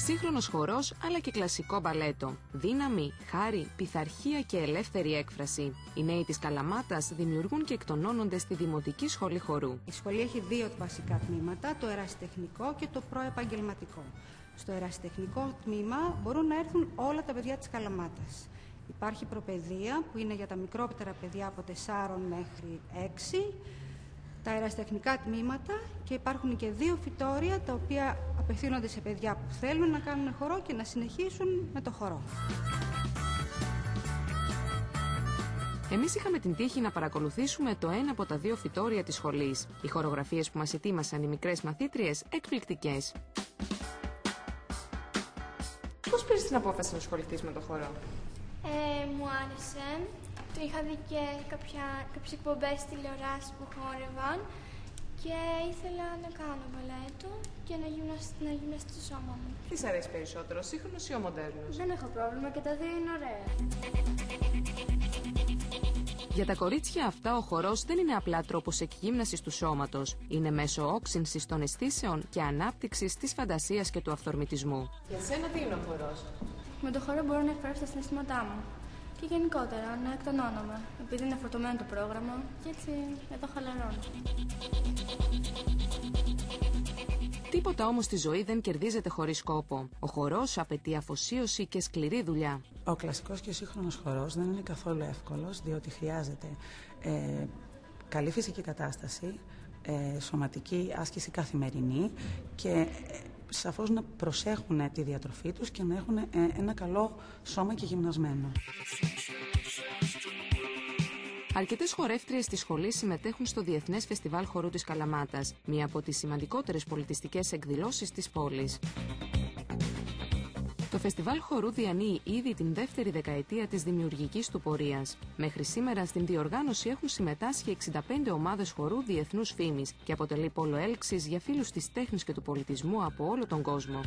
Σύγχρονος χορός αλλά και κλασικό μπαλέτο. Δύναμη, χάρη, πειθαρχία και ελεύθερη έκφραση. Οι νέοι της Καλαμάτας δημιουργούν και εκτονώνονται στη Δημοτική Σχολή Χορού. Η σχολή έχει δύο βασικά τμήματα, το ερασιτεχνικό και το προεπαγγελματικό. Στο ερασιτεχνικό τμήμα μπορούν να έρθουν όλα τα παιδιά της Καλαμάτας. Υπάρχει προπαιδεία που είναι για τα μικρότερα παιδιά από 4 μέχρι 6. Τα ερασιτεχνικά τμήματα και υπάρχουν και 2 φυτόρια τα οποία απευθύνονται σε παιδιά που θέλουν να κάνουν χορό και να συνεχίσουν με το χορό. Εμείς είχαμε την τύχη να παρακολουθήσουμε το ένα από τα 2 φυτόρια της σχολής. Οι χορογραφίες που μας ετοίμασαν οι μικρές μαθήτριες εκπληκτικές. Πώς πήρες την απόφαση να ασχοληθείς με το χορό? Μου άρεσε. Είχα δει και κάποιες εκπομπές τηλεοράσεις που χόρευαν και ήθελα να κάνω μπαλέτο και να γυμναστεί το σώμα μου. Τι σ' αρέσει περισσότερο, σύγχρονος ή ο μοντέρνος? Δεν έχω πρόβλημα και τα 2 είναι ωραία. Για τα κορίτσια αυτά ο χορός δεν είναι απλά τρόπος εκγύμνασης του σώματος. Είναι μέσο όξυνσης των αισθήσεων και ανάπτυξης της φαντασίας και του αυθορμητισμού. Για σένα τι είναι ο χορός? Με το χορό μπορώ να εκφράσω τα συναισθήματά μου. Και γενικότερα να εκτονώνομαι, επειδή είναι φορτωμένο το πρόγραμμα και έτσι εδώ χαλαρώνω. Τίποτα όμως στη ζωή δεν κερδίζεται χωρίς κόπο. Ο χορός απαιτεί αφοσίωση και σκληρή δουλειά. Ο κλασικός και σύγχρονος χορός δεν είναι καθόλου εύκολος, διότι χρειάζεται καλή φυσική κατάσταση, σωματική άσκηση καθημερινή και σαφώς να προσέχουν τη διατροφή τους και να έχουν ένα καλό σώμα και γυμνασμένο. Αρκετές χορεύτριες της σχολής συμμετέχουν στο Διεθνές Φεστιβάλ Χορού της Καλαμάτας, μία από τις σημαντικότερες πολιτιστικές εκδηλώσεις της πόλης. Το Φεστιβάλ Χορού διανύει ήδη την 2η δεκαετία της δημιουργικής του πορείας. Μέχρι σήμερα στην διοργάνωση έχουν συμμετάσχει 65 ομάδες χορού διεθνούς φήμης και αποτελεί πόλο έλξης για φίλους της τέχνης και του πολιτισμού από όλο τον κόσμο.